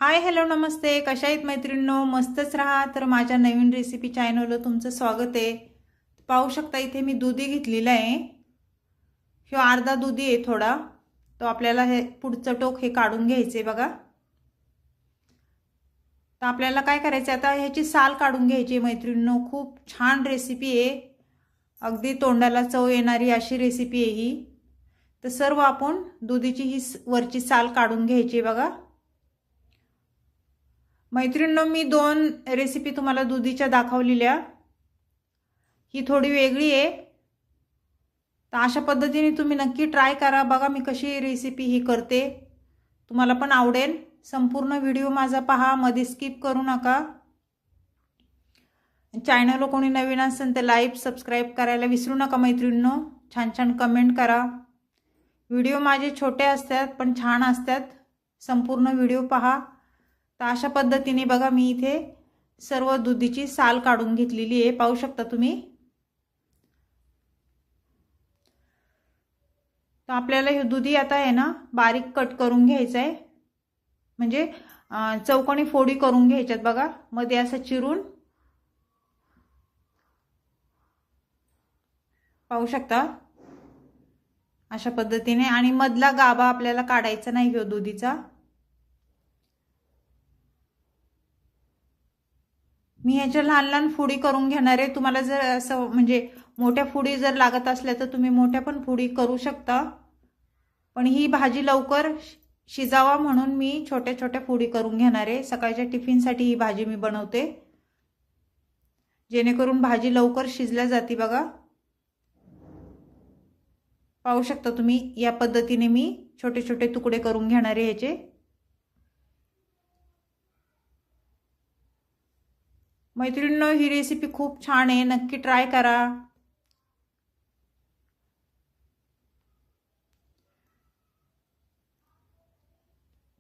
Hi hello नमस्ते, कशा आहेत मैत्रिणींनो? मस्तच राहा. तर माझ्या नवीन रेसिपी चॅनलवर तुमचं स्वागत आहे. पाहू शकता इथे मी दुधी घेतलेला आहे. ह्यो अर्धा दुधी आहे थोडा. तो आपल्याला हे पुढचं टोक हे काढून घ्यायचे बघा. तर आपल्याला काय करायचं आता, ह्याची साल काढून घ्यायची मैत्रिणींनो. खूप छान रेसिपी आहे, अगदी तोंडाला चव येणारी अशी रेसिपी आहे ही. तर सर्व आपण दुधीची ही वरची साल काढून घ्यायची बघा. मैत्रिणींनो, मी दोन रेसिपी तुम्हाला दुधीच्या दाखवलेल्या, ही थोडी वेगळी आहे. तर अशा पद्धतीने तुम्ही नक्की ट्राय करा बघा मी कशी रेसिपी ही करते, तुम्हाला पण आवडेल. संपूर्ण व्हिडिओ माझा पहा, मध्ये स्किप करू नका. चॅनलला कोणी नवीन असेल तर लाईक सबस्क्राईब करायला विसरू नका मैत्रिणींनो. छान छान कमेंट करा. व्हिडिओ माझे छोटे असतात पण छान असतात, संपूर्ण व्हिडिओ पहा. तर अशा पद्धतीने बघा मी इथे सर्व दुधीची साल काढून घेतलेली आहे, पाहू शकता तुम्ही. तर आपल्याला हे दुधी आता आहे ना बारीक कट करून घ्यायचं आहे, म्हणजे चौकोनी फोडी करून घ्यायच्यात बघा, मध्ये असं चिरून. पाहू शकता अशा पद्धतीने. आणि मधला गाभा आपल्याला काढायचा नाही ह्यो दुधीचा. मी ह्याच्या लहान लहान फोडी करून घेणार आहे. तुम्हाला जर असं म्हणजे मोठ्या फोडी जर लागत असल्या तर तुम्ही मोठ्या पण फोडी करू शकता, पण ही भाजी लवकर शिजावा म्हणून मी छोट्या छोट्या फोडी करून घेणार आहे. सकाळच्या टिफिनसाठी ही भाजी मी बनवते, जेणेकरून भाजी लवकर शिजल्या जाते बघा. पाहू शकता तुम्ही, या पद्धतीने मी छोटे छोटे तुकडे करून घेणार आहे ह्याचे. मैत्रिणींनो, ही रेसिपी खूप छान आहे, नक्की ट्राय करा.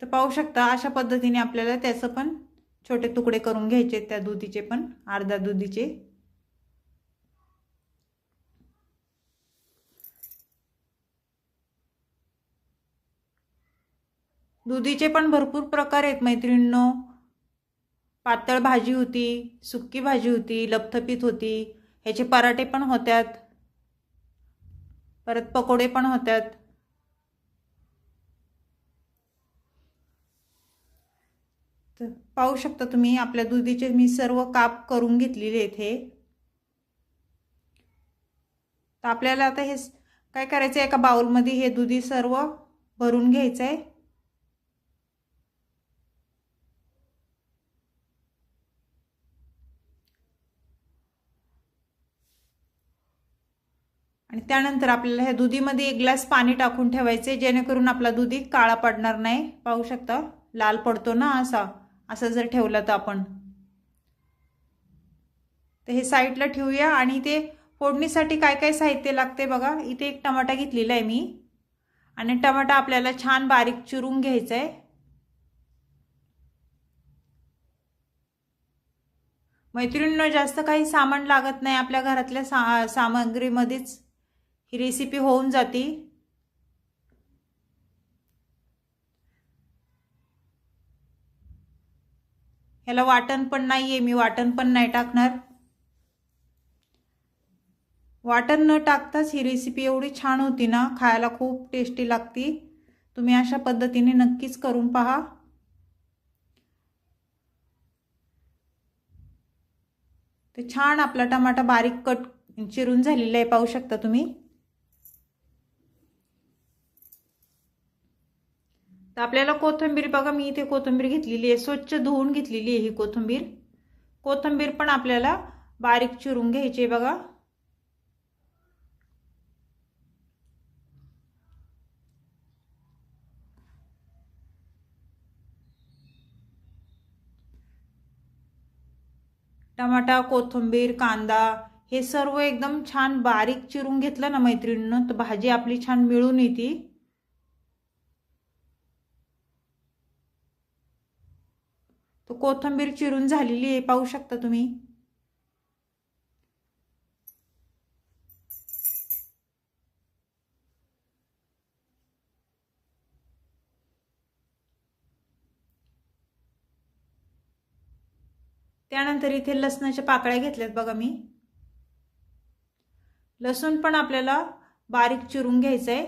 तर पाहू शकता अशा पद्धतीने आपल्याला त्याचं पण छोटे तुकडे करून घ्यायचे, त्या दुधीचे पण, अर्धा दुधीचे. दुधीचे पण भरपूर प्रकार आहेत मैत्रिणींनो. पातळ भाजी होती, सुक्की भाजी होती, लपथपीत होती, ह्याचे पराठे पण होतात, परत पकोडे पण होतात. तर पाहू शकता तुम्ही आपल्या दुधीचे मी सर्व काप करून घेतलेले इथे. तर आपल्याला आता हे काय करायचं, एका बाउलमध्ये हे दुधी सर्व भरून घ्यायचं आहे. आणि त्यानंतर आपल्याला ह्या दुधीमध्ये एक ग्लास पाणी टाकून ठेवायचे, जेणेकरून आपला दुधी काळा पडणार नाही. पाहू शकता लाल पडतो ना असा, असं जर ठेवलं तर आपण. तर हे साईडला ठेवूया. आणि ते फोडणीसाठी काय काय साहित्य लागते बघा. इथे एक टमाटा घेतलेला आहे मी, आणि टमाटा आपल्याला छान बारीक चिरून घ्यायचा आहे. मैत्रिणींनो, जास्त काही सामान लागत नाही, आपल्या घरातल्या सामग्रीमध्येच ही रेसिपी होऊन जाते. ह्याला वाटण पण नाहीये, मी वाटण पण नाही टाकणार. वाटण न टाकताच ही रेसिपी एवढी छान होती ना, खायला खूप टेस्टी लागती. तुम्ही अशा पद्धतीने नक्कीच करून पहा. ते छान आपला टमाटा बारीक कट चिरून झालेला आहे, पाहू शकता तुम्ही. तर आपल्याला कोथिंबीर बघा, मी इथे कोथिंबीर घेतलेली आहे, स्वच्छ धुवून घेतलेली आहे ही कोथिंबीर. कोथिंबीर पण आपल्याला बारीक चिरून घ्यायची आहे बघा. टमाटा, कोथिंबीर, कांदा हे सर्व एकदम छान बारीक चिरून घेतलं ना मैत्रिणींनो, तर भाजी आपली छान मिळून येते. तो कोथिंबीर चिरून झालेली आहे, पाहू शकता तुम्ही. त्यानंतर इथे लसणाच्या पाकळ्या घेतल्यात बघा मी। लसूण पण आपल्याला बारीक चिरून घ्यायचं आहे।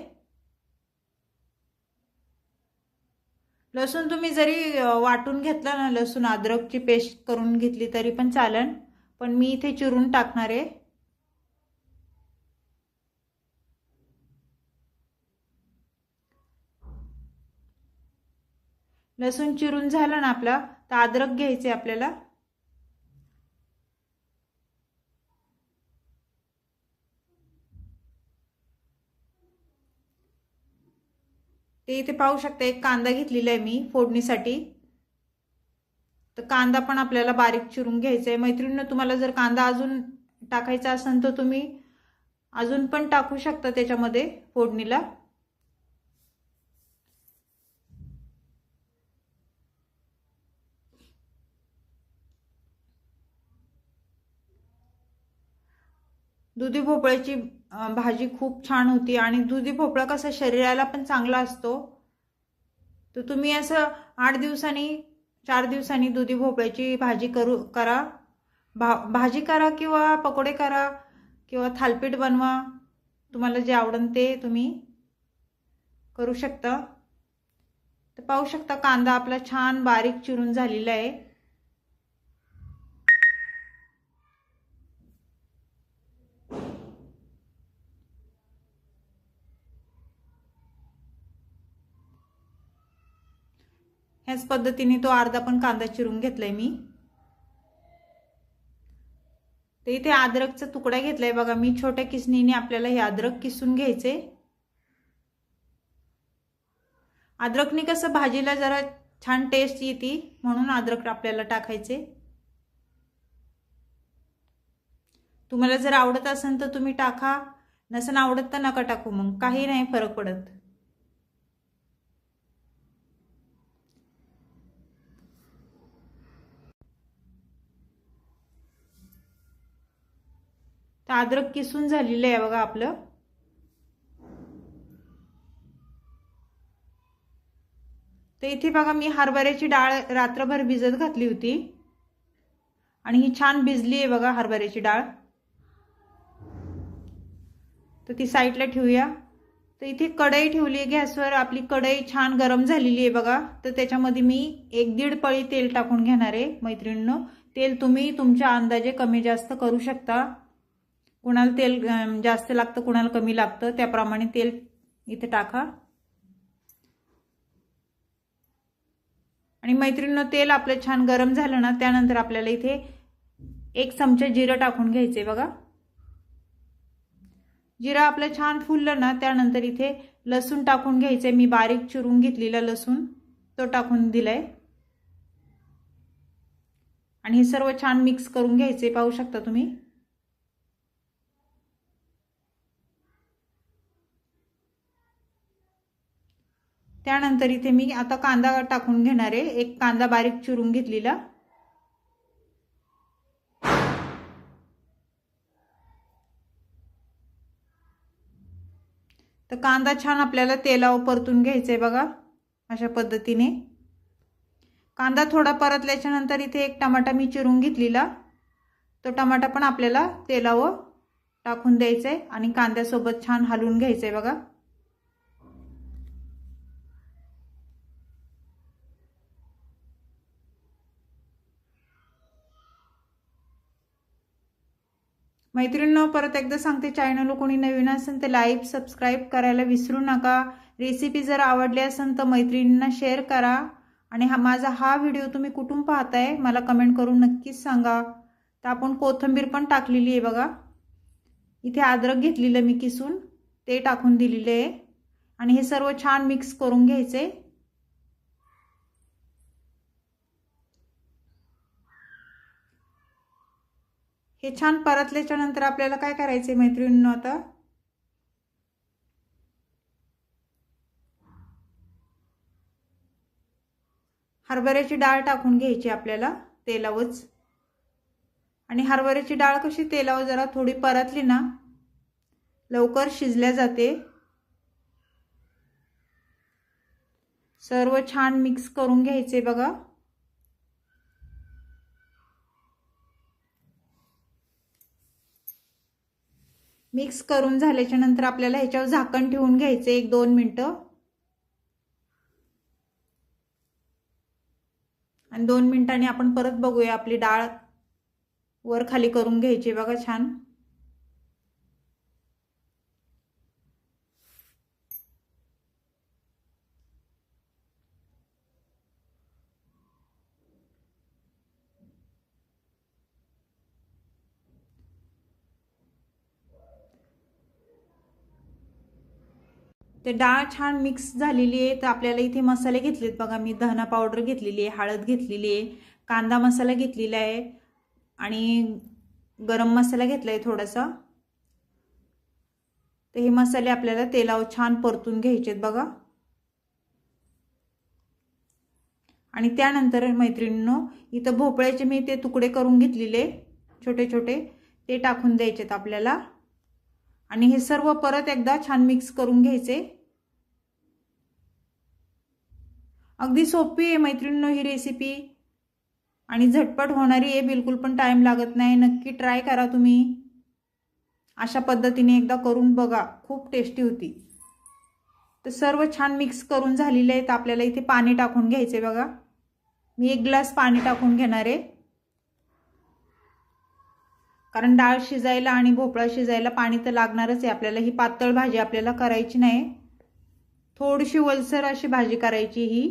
लसूण तुम्ही जरी वाटून घेतला ना, लसूण अद्रकची पेस्ट करून घेतली तरी पण चालेल, पण मी इथे चिरून टाकणार आहे। लसूण चिरून झाला ना आपला, तर अद्रक घ्यायचे आपल्याला। ते इथे पाहू शकता, एक कांदा घेतलेला आहे मी फोडणीसाठी। तर कांदा पण आपल्याला बारीक चिरून घ्यायचा आहे। मैत्रिणींनो, तुम्हाला जर कांदा अजून टाकायचा असेल तर तुम्ही अजून पण टाकू शकता त्याच्यामध्ये फोडणीला। दुधी भोपळ्याची भाजी खूप छान होती आणि दुधी भोपळा कसा शरीराला पण चांगला असतो। तर तुम्ही असं 8 दिवसांनी 4 दिवसांनी दुधी भोपळ्याची भाजी करा, भाजी करा किंवा पकोडे करा किंवा थालपीठ बनवा, तुम्हाला जे आवडेल ते तुम्ही करू शकता। तर पाहू शकता कांदा आपला छान बारीक चिरून झालेला आहे। ह्याच पद्धतीने तो अर्धा पण कांदा चिरून घेतलाय मी। तर इथे अद्रकचा तुकडा घेतलाय बघा मी, छोट्या किसणीने आपल्याला हे अद्रक किसून घ्यायचे। अद्रकने कसं भाजीला जरा छान टेस्ट येते, म्हणून अद्रक आपल्याला टाकायचे। तुम्हाला जर आवडत असेल तर तुम्ही टाका, नसेल आवडत तर नका टाकू, मग काही नाही फरक पडत। तर अद्रक किसून झालेलं आहे बघा आपलं। तर इथे बघा मी हरभऱ्याची डाळ रात्रभर भिजत घातली होती आणि ही छान भिजली आहे बघा हरभऱ्याची डाळ। तर ती साईडला ठेवूया। तर इथे कढई ठेवली आहे गॅसवर, आपली कढई छान गरम झालेली आहे बघा। तर त्याच्यामध्ये मी 1-1.5 पळी तेल टाकून घेणार आहे मैत्रिणींनो। तेल तुम्ही तुमच्या अंदाजे कमी जास्त करू शकता, कुणाला तेल जास्त लागतं कुणाला कमी लागतं, त्याप्रमाणे तेल इथे टाका। आणि मैत्रिणींनो, तेल आपलं छान गरम झालं ना, त्यानंतर आपल्याला इथे 1 चमचा जिरं टाकून घ्यायचे बघा। जिरं आपलं छान फुललं ना, त्यानंतर इथे लसूण टाकून घ्यायचे। मी बारीक चिरून घेतलेला लसूण तो टाकून दिलाय आणि हे सर्व छान मिक्स करून घ्यायचे, पाहू शकता तुम्ही। त्यानंतर इथे मी आता कांदा टाकून घेणार आहे, 1 कांदा बारीक चिरून घेतलेला। तर कांदा छान आपल्याला तेलावर परतून घ्यायचा आहे बघा, अशा पद्धतीने। कांदा थोडा परतल्याच्या नंतर इथे 1 टमाटा मी चिरून घेतलेला, तो टमाटा पण आपल्याला तेलावर टाकून द्यायचा आहे आणि कांद्यासोबत छान हलवून घ्यायचं आहे बघा। मैत्रिणींनो, परत एकदा सांगते, चॅनल कोणी नवीन असेल तर लाईक सबस्क्राईब करायला विसरू नका। रेसिपी जर आवडली असेल तर मैत्रिणींना शेअर करा आणि माझा व्हिडिओ तुम्ही कुठून पाहताय मला कमेंट करून नक्कीच सांगा। तर आपण कोथिंबीर पण टाकलेली आहे बघा। इथे अद्रक घेतलेलं मी किसून, ते टाकून दिलेले आहे आणि हे सर्व छान मिक्स करून घ्यायचे। हे छान परतल्याच्या नंतर आपल्याला काय करायचे मैत्रिणींनो, आता हरभऱ्याची डाळ टाकून घ्यायची आपल्याला तेलावरच। आणि हरभऱ्याची डाळ कशी तेलावर जरा थोडी परतली ना, लवकर शिजल्या जाते। सर्व छान मिक्स करून घ्यायचे बघा। मिक्स करून झाल्याच्या नंतर आपल्याला ह्याच्यावर झाकण ठेवून घ्यायचं 1-2 मिनिटं आणि 2 मिनिटांनी आपण परत बघूया. आपली डाळ वर खाली करून घ्यायची बघा छान. ते डाळ छान मिक्स झालेली आहे. तर आपल्याला इथे मसाले घेतलेत बघा. मी धना पावडर घेतलेली आहे, हळद घेतलेली आहे, कांदा मसाला घेतलेला आहे आणि गरम मसाला घेतला आहे थोडासा. तर हे मसाले आपल्याला तेलावर छान परतून घ्यायचे आहेत बघा. आणि त्यानंतर मैत्रिणींनो इथं भोपळ्याचे मी ते तुकडे करून घेतलेले छोटे छोटे ते टाकून द्यायचेत आपल्याला. आणि हे सर्व परत एकदा छान मिक्स करून घ्यायचे. अगदी सोपी आहे मैत्रिणींनो ही रेसिपी आणि झटपट होणारी आहे. बिलकुल पण टाइम लागत नाही. नक्की ट्राय करा तुम्ही. अशा पद्धतीने एकदा करून बघा, खूप टेस्टी होती. तर सर्व छान मिक्स करून झालेले आहे. तर आपल्याला इथे पाणी टाकून घ्यायचे बघा. मी 1 ग्लास पाणी टाकून घेणार आहे. कारण डाळ शिजायला आणि भोपळा शिजायला पाणी तर लागणारच आहे आपल्याला. ही पातळ भाजी आपल्याला करायची नाही, थोडीशी ओलसर अशी भाजी करायची ही.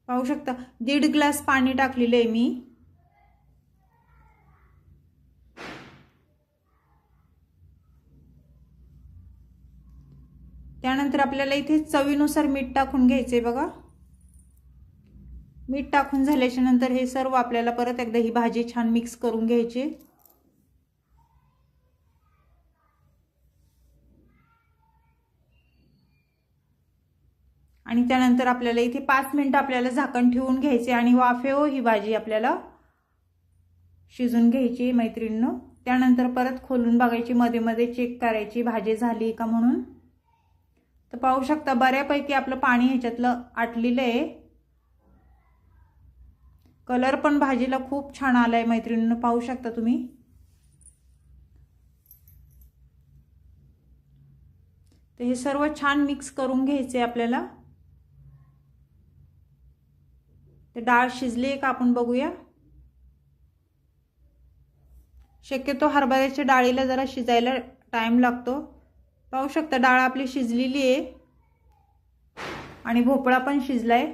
पाहू शकता 1.5 ग्लास पाणी टाकलेलं आहे मी. त्यानंतर आपल्याला इथे चवीनुसार मीठ टाकून घ्यायचे बघा. मीठ टाकून झाल्याच्या नंतर हे सर्व आपल्याला परत एकदा ही भाजी छान मिक्स करून घ्यायची. आणि त्यानंतर आपल्याला इथे 5 मिनिटं आपल्याला झाकण ठेवून घ्यायचे आणि वाफेवर ही भाजी आपल्याला शिजून घ्यायची मैत्रिणींनो. त्यानंतर परत खोलून बघायची, मध्ये मध्ये चेक करायची भाजी झाली का म्हणून. तर पाहू शकता बऱ्यापैकी आपलं पाणी ह्याच्यातलं आटलेलं आहे. कलर पण भाजीला खूप छान आलाय मैत्रिणींनो, पाहू शकता तुम्ही. तर हे सर्व छान मिक्स करून घ्यायचे आपल्याला. तर डाळ शिजली आहे का आपण बघूया. शक्यतो हरभऱ्याच्या डाळीला जरा शिजायला टाइम लागतो. पाहू शकता डाळ आपली शिजलेली आहे आणि भोपळा पण शिजलाय.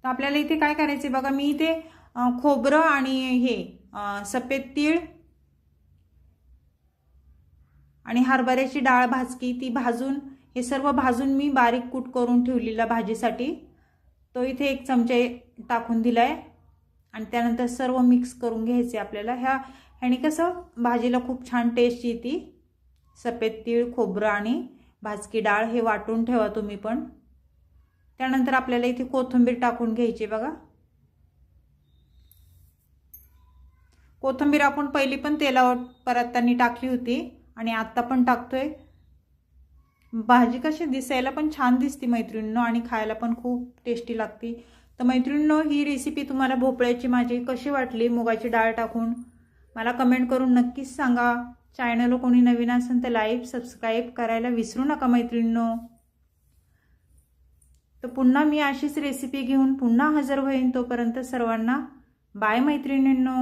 तर आपल्याला इथे काय करायचे बघा. मी इथे खोबरं आणि हे सफेद तीळ आणि हरभऱ्याची डाळ भाजकी ती भाजून, हे सर्व भाजून मी बारीक कूट करून ठेवलेला भाजीसाठी, तो इथे 1 चमचा टाकून दिलाय. आणि त्यानंतर सर्व मिक्स करून घ्यायचे आपल्याला. ह्याने कसं भाजीला खूप छान टेस्ट येते. सफेद तीळ, खोबरं आणि भाजकी डाळ हे वाटून ठेवा तुम्ही पण. त्यानंतर आपल्याला इथे कोथिंबीर टाकून घ्यायची बघा. कोथिंबीर आपण पहिली पण तेलावर परतताना टाकली होती आणि आता पण टाकतोय. भाजी कशी दिसायला पण छान दिसते मैत्रिणींनो आणि खायला पण खूप टेस्टी लागते. तर मैत्रिणींनो ही रेसिपी तुम्हाला भोपळ्याची माझी कशी वाटली मुगाची डाळ टाकून मला कमेंट करून नक्कीच सांगा. चॅनलला कोणी नवीन असेल तर लाईक सबस्क्राईब करायला विसरू नका मैत्रिणींनो. तर पुन्हा मी अशीच रेसिपी घेऊन पुन्हा हजर होईन. तोपर्यंत सर्वांना बाय मैत्रिणींनो.